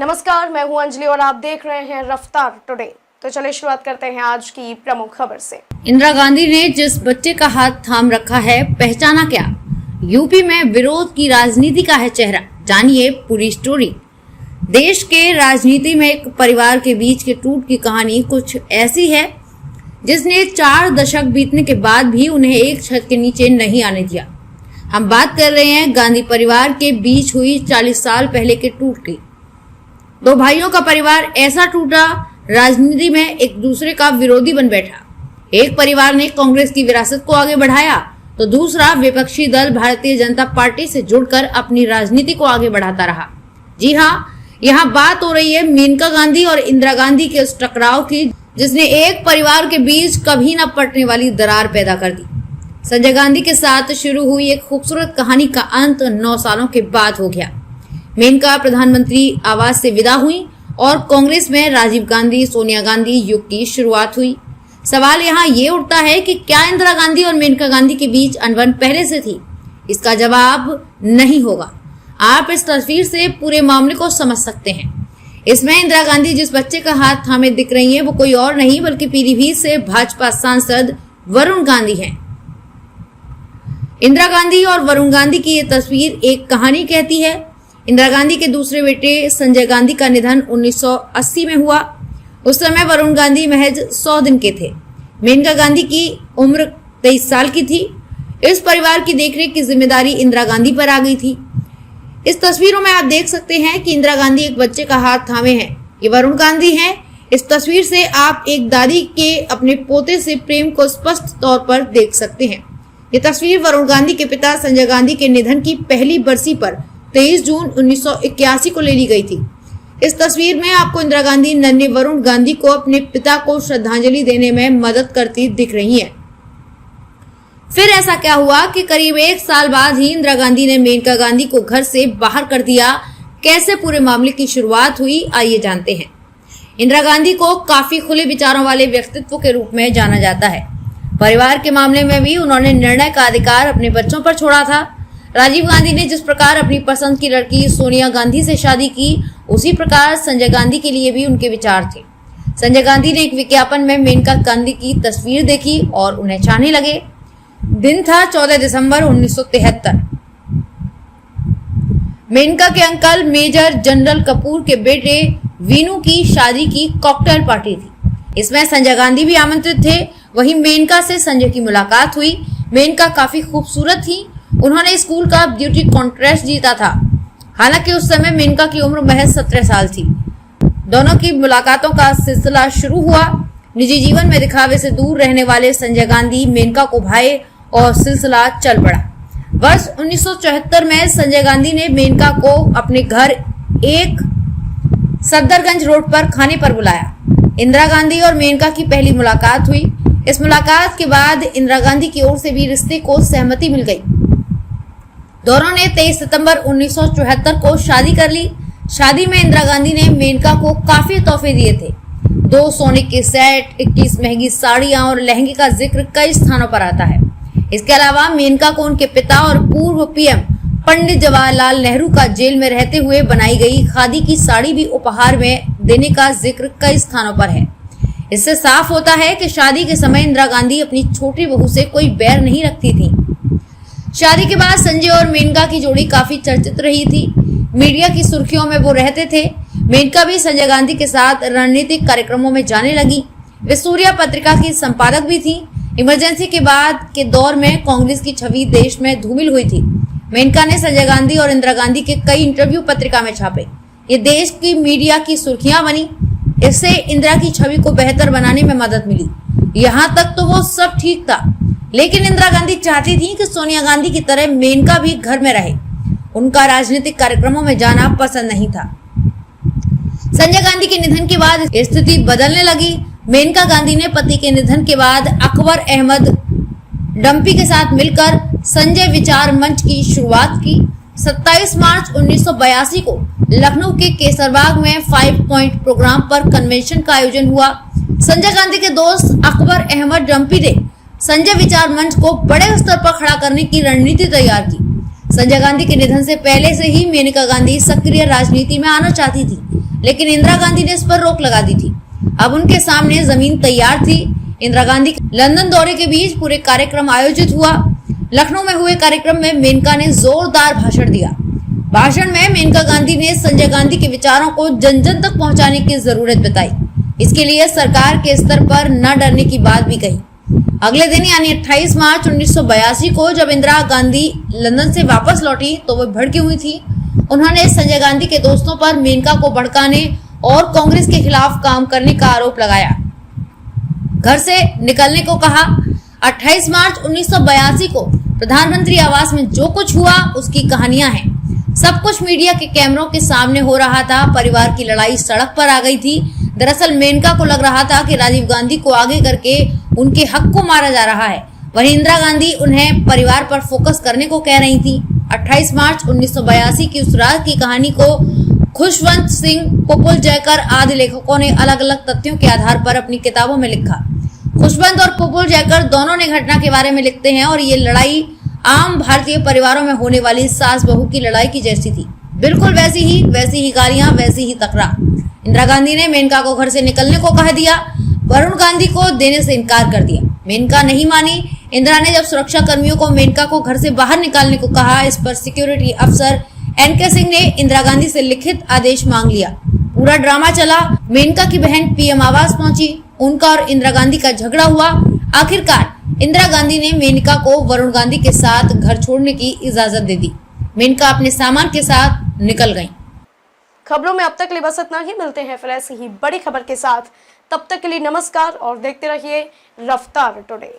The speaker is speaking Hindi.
नमस्कार, मैं हूं अंजलि और आप देख रहे हैं रफ्तार टुडे। तो चलिए शुरुआत करते हैं आज की प्रमुख खबर से। इंदिरा गांधी ने जिस बच्चे का हाथ थाम रखा है, पहचाना क्या? यूपी में विरोध की राजनीति का है चेहरा, जानिए पूरी स्टोरी। देश के राजनीति में एक परिवार के बीच के टूट की कहानी कुछ ऐसी है जिसने 4 दशक बीतने के बाद भी उन्हें एक छत के नीचे नहीं आने दिया। हम बात कर रहे हैं गांधी परिवार के बीच हुई 40 साल पहले के टूट की। 2 भाइयों का परिवार ऐसा टूटा, राजनीति में एक दूसरे का विरोधी बन बैठा। एक परिवार ने कांग्रेस की विरासत को आगे बढ़ाया तो दूसरा विपक्षी दल भारतीय जनता पार्टी से जुड़कर अपनी राजनीति को आगे बढ़ाता रहा। जी हाँ, यहाँ बात हो रही है मेनका गांधी और इंदिरा गांधी के उस टकराव की जिसने एक परिवार के बीच कभी न पटने वाली दरार पैदा कर दी। संजय गांधी के साथ शुरू हुई एक खूबसूरत कहानी का अंत 9 सालों के बाद हो गया। मेनका प्रधानमंत्री आवास से विदा हुई और कांग्रेस में राजीव गांधी सोनिया गांधी युग की शुरुआत हुई। सवाल यहाँ ये उठता है कि क्या इंदिरा गांधी और मेनका गांधी के बीच अनबन पहले से थी? इसका जवाब नहीं होगा। आप इस तस्वीर से पूरे मामले को समझ सकते हैं। इसमें इंदिरा गांधी जिस बच्चे का हाथ थामे दिख रही हैं, वो कोई और नहीं बल्कि पीलीभीत से भाजपा सांसद वरुण गांधी हैं। इंदिरा गांधी और वरुण गांधी की ये तस्वीर एक कहानी कहती है। इंदिरा गांधी के दूसरे बेटे संजय गांधी का निधन 1980 में हुआ। उस समय वरुण गांधी महज 100 दिन के थे। मेनका गांधी की उम्र 23 साल की थी। इस परिवार की देखरेख की जिम्मेदारी इंदिरा गांधी पर आ गई थी। इस तस्वीरों में आप देख सकते हैं कि इंदिरा गांधी एक बच्चे का हाथ थामे हैं। ये वरुण गांधी हैं। इस तस्वीर से आप एक दादी के अपने पोते से प्रेम को स्पष्ट तौर पर देख सकते हैं। ये तस्वीर वरुण गांधी के पिता संजय गांधी के निधन की पहली बरसी पर 23 जून 1981 को ले ली गई थी। इस तस्वीर में आपको इंदिरा गांधी नन्हे वरुण गांधी को अपने पिता को श्रद्धांजलि देने में मदद करती दिख रही हैं। फिर ऐसा क्या हुआ कि करीब 1 साल बाद ही इंदिरा गांधी ने मेनका गांधी को घर से बाहर कर दिया? कैसे पूरे मामले की शुरुआत हुई, आइए जानते हैं। इंदिरा गांधी को काफी खुले विचारों वाले व्यक्तित्व के रूप में जाना जाता है। परिवार के मामले में भी उन्होंने निर्णय का अधिकार अपने बच्चों पर छोड़ा था। राजीव गांधी ने जिस प्रकार अपनी पसंद की लड़की सोनिया गांधी से शादी की, उसी प्रकार संजय गांधी के लिए भी उनके विचार थे। संजय गांधी ने एक विज्ञापन में मेनका गांधी की तस्वीर देखी और उन्हें चाहने लगे। दिन था 14 दिसंबर 1973। मेनका के अंकल मेजर जनरल कपूर के बेटे वीनू की शादी की कॉकटेल पार्टी थी। इसमें संजय गांधी भी आमंत्रित थे। वहीं मेनका से संजय की मुलाकात हुई। मेनका काफी खूबसूरत थी। उन्होंने स्कूल का ब्यूटी कॉन्टेस्ट जीता था। हालांकि उस समय मेनका की उम्र महज 17 साल थी। दोनों की मुलाकातों का सिलसिला शुरू हुआ। निजी जीवन में दिखावे से दूर रहने वाले संजय गांधी मेनका को भाए और सिलसिला चल पड़ा। वर्ष 1974 में संजय गांधी ने मेनका को अपने घर एक सफदरगंज रोड पर खाने पर बुलाया। इंदिरा गांधी और मेनका की पहली मुलाकात हुई। इस मुलाकात के बाद इंदिरा गांधी की ओर से भी रिश्ते को सहमति मिल गई। दोनों ने 23 सितंबर 1974 को शादी कर ली। शादी में इंदिरा गांधी ने मेनका को काफी तोहफे दिए थे। 2 सोने के सेट, 21 महंगी साड़ियां और लहंगे का जिक्र कई स्थानों पर आता है। इसके अलावा मेनका को उनके पिता और पूर्व पीएम पंडित जवाहरलाल नेहरू का जेल में रहते हुए बनाई गई खादी की साड़ी भी उपहार में देने का जिक्र कई स्थानों पर है। इससे साफ होता है कि शादी के समय इंदिरा गांधी अपनी छोटी बहू से कोई बैर नहीं रखती थी। शादी के बाद संजय और मेनका की जोड़ी काफी चर्चित रही थी। मीडिया की सुर्खियों में वो रहते थे। मेनका भी संजय गांधी के साथ रणनीतिक कार्यक्रमों में जाने लगी। वे सूर्या पत्रिका की संपादक भी थी। इमरजेंसी के बाद के दौर में कांग्रेस की छवि देश में धूमिल हुई थी। मेनका ने संजय गांधी और इंदिरा गांधी के कई इंटरव्यू पत्रिका में छापे। ये देश की मीडिया की सुर्खियां बनी। इससे इंदिरा की छवि को बेहतर बनाने में मदद मिली। यहाँ तक तो वो सब ठीक था, लेकिन इंदिरा गांधी चाहती थी कि सोनिया गांधी की तरह मेनका भी घर में रहे। उनका राजनीतिक कार्यक्रमों में जाना पसंद नहीं था। संजय गांधी के निधन के बाद स्थिति बदलने लगी। मेनका गांधी ने पति के निधन के बाद अकबर अहमद डंपी के साथ मिलकर संजय विचार मंच की शुरुआत की। 27 मार्च 1982 को लखनऊ के केसरबाग में 5 पॉइंट प्रोग्राम पर कन्वेंशन का आयोजन हुआ। संजय गांधी के दोस्त अकबर अहमद डंपी ने संजय विचार मंच को बड़े स्तर पर खड़ा करने की रणनीति तैयार की। संजय गांधी के निधन से पहले से ही मेनका गांधी सक्रिय राजनीति में आना चाहती थी, लेकिन इंदिरा गांधी ने इस पर रोक लगा दी थी। अब उनके सामने जमीन तैयार थी। इंदिरा गांधी के लंदन दौरे के बीच पूरे कार्यक्रम आयोजित हुआ। लखनऊ में हुए कार्यक्रम में मेनका ने जोरदार भाषण दिया। भाषण में मेनका गांधी ने संजय गांधी के विचारों को जन जन तक पहुंचाने की जरूरत बताई। इसके लिए सरकार के स्तर पर न डरने की बात भी कही। अगले दिन यानी 28 मार्च 1982 को जब इंदिरा गांधी लंदन से वापस लौटी तो वो भड़की हुई थी। उन्होंने संजय गांधी के दोस्तों पर मेनका को भड़काने और कांग्रेस के खिलाफ काम करने का आरोप लगाया, घर से निकलने को कहा। 28 मार्च 1982 को प्रधानमंत्री आवास में जो कुछ हुआ उसकी कहानियां हैं। सब कुछ मीडिया के कैमरों के सामने हो रहा था। परिवार की लड़ाई सड़क पर आ गई थी। दरअसल मेनका को लग रहा था कि राजीव गांधी को आगे करके उनके हक को मारा जा रहा है। वहीं इंदिरा गांधी उन्हें परिवार पर फोकस करने को कह रही थी। 28 मार्च 1982 की उस रात की कहानी को खुशवंत सिंह, प्रफुल्ल जयकर आदि लेखकों ने अलग अलग तथ्यों के आधार पर अपनी किताबों में लिखा। खुशवंत और प्रफुल्ल जयकर दोनों ने घटना के बारे में लिखते हैं और ये लड़ाई आम भारतीय परिवारों में होने वाली सास बहू की लड़ाई की जैसी थी। बिल्कुल वैसी ही गालियां, वैसी ही तकरार। इंदिरा गांधी ने मेनका को घर से निकलने को कह दिया। वरुण गांधी को देने से इनकार कर दिया। मेनका नहीं मानी। इंदिरा ने जब सुरक्षा कर्मियों को मेनका को घर से बाहर निकालने को कहा, इस पर सिक्योरिटी अफसर एनके सिंह ने इंदिरा गांधी से लिखित आदेश मांग लिया। पूरा ड्रामा चला। मेनका की बहन पीएम आवास पहुंची। उनका और इंदिरा गांधी का झगड़ा हुआ। आखिरकार इंदिरा गांधी ने मेनका को वरुण गांधी के साथ घर छोड़ने की इजाजत दे दी। मेनका अपने सामान के साथ निकल गईं। खबरों में अब तक के लिए बस इतना ही। मिलते हैं फिर ऐसी ही बड़ी खबर के साथ। तब तक के लिए नमस्कार और देखते रहिए रफ्तार टुडे।